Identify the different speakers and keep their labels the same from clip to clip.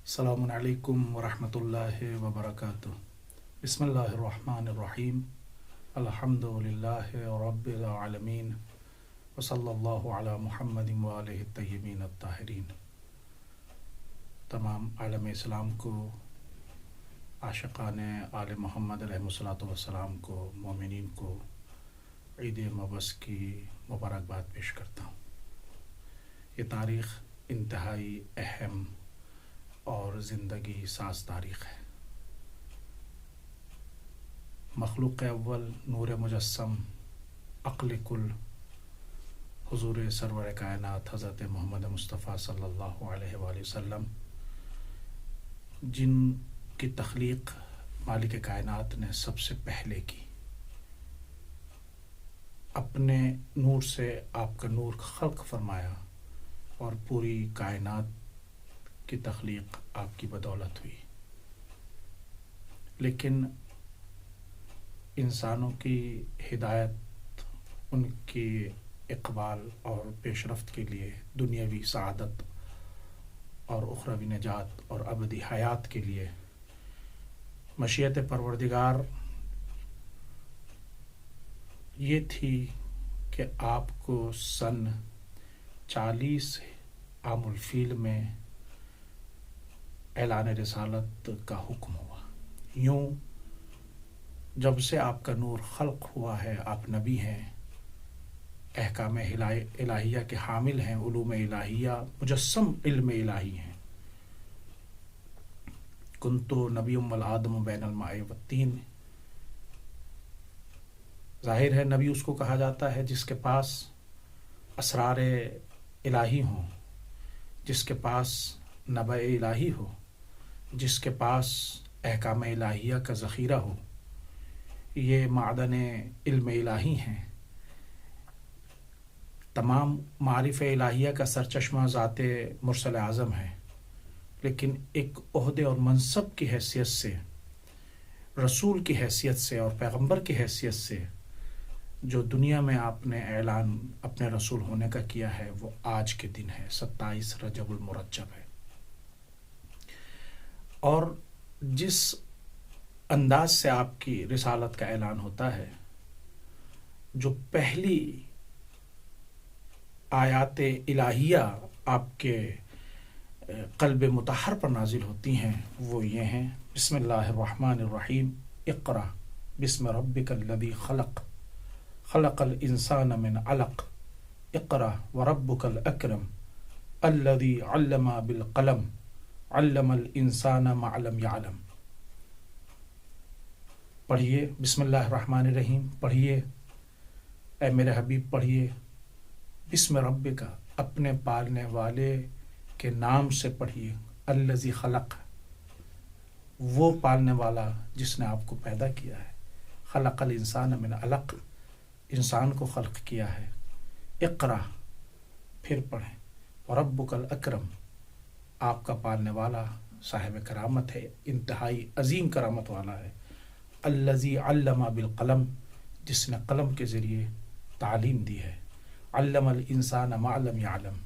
Speaker 1: السلام علیکم ورحمۃ اللہ وبرکاتہ۔ بسم اللہ الرحمن الرحیم۔ الحمد للہ رب العالمین، وصلی اللہ علی محمد وآلہ الطیبین الطاہرین۔ تمام عالم اسلام کو، عاشقان آل محمد علیہ الصلوۃ والسلام کو، مومنین کو عید مبعث کی مبارکباد پیش کرتا ہوں۔ یہ تاریخ انتہائی اہم اور زندگی ساز تاریخ ہے۔ مخلوق اول، نور مجسم، عقل کل، حضور سرور کائنات حضرت محمد مصطفیٰ صلی اللہ علیہ وآلہ وسلم، جن کی تخلیق مالک کائنات نے سب سے پہلے کی، اپنے نور سے آپ کا نور خلق فرمایا اور پوری کائنات کی تخلیق آپ کی بدولت ہوئی۔ لیکن انسانوں کی ہدایت، ان کی اقبال اور پیش رفت کے لیے، دنیاوی سعادت اور اخروی نجات اور ابدی حیات کے لیے مشیت پروردگار یہ تھی کہ آپ کو سن 40 عام الفیل میں اعلان رسالت کا حکم ہوا۔ یوں جب سے آپ کا نور خلق ہوا ہے، آپ نبی ہیں، احکام الہیہ کے حامل ہیں، علوم الہیہ، مجسم علم الہی ہیں۔ کنتو نبی والآدم بین الماء والطین۔ ظاہر ہے نبی اس کو کہا جاتا ہے جس کے پاس اسرار الہی ہوں، جس کے پاس نبع الہی ہو، جس کے پاس احکام الہیہ کا ذخیرہ ہو۔ یہ معدن علم الہی ہیں۔ تمام معارف الہیہ کا سرچشمہ ذات مرسل اعظم ہے، لیکن ایک عہدے اور منصب کی حیثیت سے، رسول کی حیثیت سے اور پیغمبر کی حیثیت سے جو دنیا میں آپ نے اعلان اپنے رسول ہونے کا کیا ہے، وہ آج کے دن ہے، 27 رجب المرجب ہے۔ اور جس انداز سے آپ کی رسالت کا اعلان ہوتا ہے، جو پہلی آیات الہیہ آپ کے قلب مطہر پر نازل ہوتی ہیں، وہ یہ ہیں: بسم اللہ الرحمن الرحیم، اقرأ بسم ربک الذی خلق، خلق الانسان من علق، اقرأ وربک الاکرم، الذی علم بالقلم، علم الانسان ما لم یعلم۔ پڑھیے بسم اللہ الرحمن الرحیم، پڑھیے اے میرے حبیب، پڑھیے بسم رب کا، اپنے پالنے والے کے نام سے پڑھیے، الذی خلق، وہ پالنے والا جس نے آپ کو پیدا کیا ہے، خلق الانسان من علق، انسان کو خلق کیا ہے، اقرا، پھر پڑھیں، وربک الاکرم، آپ کا پالنے والا صاحب کرامت ہے، انتہائی عظیم کرامت والا ہے، الذی علم بالقلم، جس نے قلم کے ذریعے تعلیم دی ہے، علم الانسان ما لم یعلم،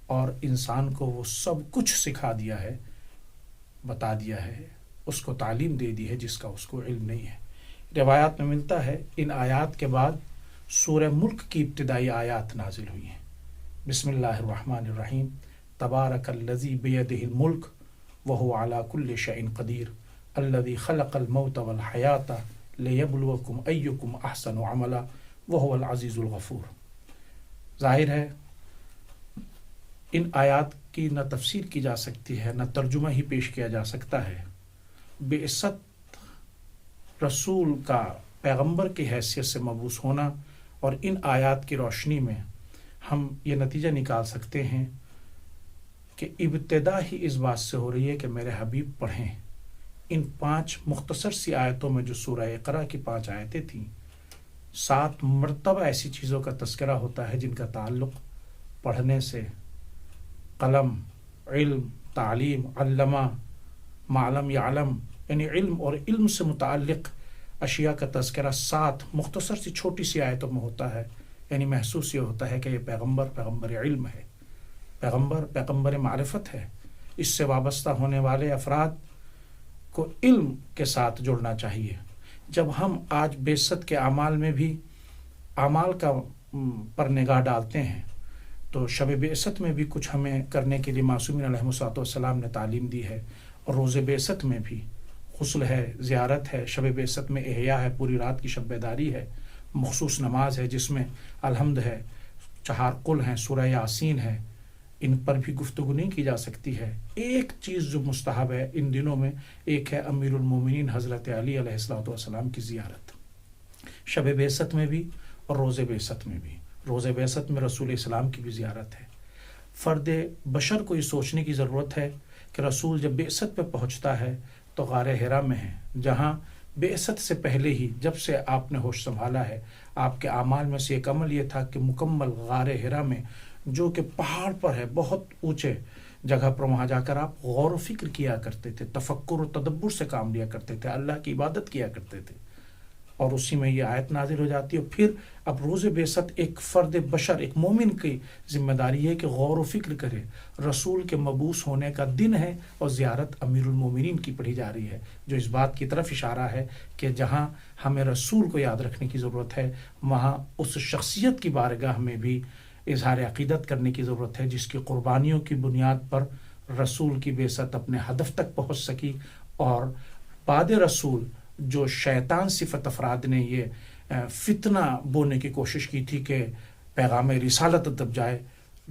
Speaker 1: اور انسان کو وہ سب کچھ سکھا دیا ہے، بتا دیا ہے، اس کو تعلیم دے دی ہے جس کا اس کو علم نہیں ہے۔ روایات میں ملتا ہے ان آیات کے بعد سورہ ملک کی ابتدائی آیات نازل ہوئی ہیں۔ بسم اللہ الرحمن الرحیم، تبارک الذی بیدہ الملک وہو علی کل شیء قدیر، الذی خلق الموت والحیاۃ لیبلوکم ایکم احسن عملا وہو العزیز الغفور۔ ظاہر ہے ان آیات کی نہ تفسیر کی جا سکتی ہے، نہ ترجمہ ہی پیش کیا جا سکتا ہے۔ بعثت رسول کا پیغمبر کی حیثیت سے مبعوث ہونا، اور ان آیات کی روشنی میں ہم یہ نتیجہ نکال سکتے ہیں کہ ابتدا ہی اس بات سے ہو رہی ہے کہ میرے حبیب پڑھیں۔ ان 5 مختصر سی آیتوں میں جو سورہ اقرا کی 5 آیتیں تھیں، 7 مرتبہ ایسی چیزوں کا تذکرہ ہوتا ہے جن کا تعلق پڑھنے سے، قلم، علم، تعلیم، علمہ، معلم یعلم، یعنی علم اور علم سے متعلق اشیاء کا تذکرہ 7 مختصر سی چھوٹی سی آیتوں میں ہوتا ہے۔ یعنی محسوس یہ ہوتا ہے کہ یہ پیغمبر علم ہے، پیغمبر معرفت ہے، اس سے وابستہ ہونے والے افراد کو علم کے ساتھ جڑنا چاہیے۔ جب ہم آج بعثت کے اعمال میں بھی اعمال کا پر نگاہ ڈالتے ہیں تو شب بعثت میں بھی کچھ ہمیں کرنے کے لیے معصومین علیہم الصلوۃ والسلام نے تعلیم دی ہے، اور روز بعثت میں بھی غسل ہے، زیارت ہے، شب بعثت میں احیاء ہے، پوری رات کی شب بیداری ہے، مخصوص نماز ہے جس میں الحمد ہے، 4 قل ہیں، سورہ یاسین ہے، ان پر بھی گفتگو نہیں کی جا سکتی ہے۔ ایک چیز جو مستحب ہے ان دنوں میں، ایک ہے امیر المومنین حضرت علی علیہ الصلوۃ والسلام کی زیارت، شب بعثت میں بھی اور روز بعثت میں بھی۔ روز بعثت میں رسول اسلام کی بھی زیارت ہے۔ فرد بشر کو یہ سوچنے کی ضرورت ہے کہ رسول جب بعثت پہ پہنچتا ہے تو غار حرا میں ہے، جہاں بعثت سے پہلے ہی جب سے آپ نے ہوش سنبھالا ہے، آپ کے اعمال میں سے ایک عمل یہ تھا کہ مکمل غار حرا میں، جو کہ پہاڑ پر ہے، بہت اونچے جگہ پر، وہاں جا کر آپ غور و فکر کیا کرتے تھے، تفکر و تدبر سے کام لیا کرتے تھے، اللہ کی عبادت کیا کرتے تھے، اور اسی میں یہ آیت نازل ہو جاتی ہے۔ پھر اب روز بعثت ایک فرد بشر، ایک مومن کی ذمہ داری ہے کہ غور و فکر کرے۔ رسول کے مبعوث ہونے کا دن ہے اور زیارت امیر المومنین کی پڑھی جا رہی ہے، جو اس بات کی طرف اشارہ ہے کہ جہاں ہمیں رسول کو یاد رکھنے کی ضرورت ہے، وہاں اس شخصیت کی بارگاہ میں بھی اظہار عقیدت کرنے کی ضرورت ہے جس کی قربانیوں کی بنیاد پر رسول کی بعثت اپنے ہدف تک پہنچ سکی، اور بعد رسول جو شیطان صفت افراد نے یہ فتنہ بونے کی کوشش کی تھی کہ پیغام رسالت دب جائے،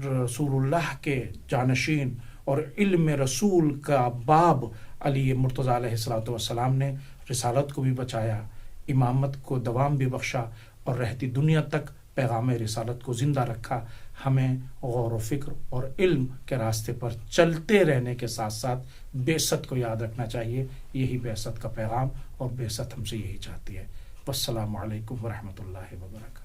Speaker 1: رسول اللہ کے جانشین اور علم رسول کا باب علی مرتضیٰ علیہ الصلوۃ والسلام نے رسالت کو بھی بچایا، امامت کو دوام بھی بخشا، اور رہتی دنیا تک پیغام رسالت کو زندہ رکھا۔ ہمیں غور و فکر اور علم کے راستے پر چلتے رہنے کے ساتھ ساتھ بعثت کو یاد رکھنا چاہیے۔ یہی بعثت کا پیغام، اور بعثت ہم سے یہی چاہتی ہے۔ والسلام علیکم ورحمۃ اللہ وبرکاتہ۔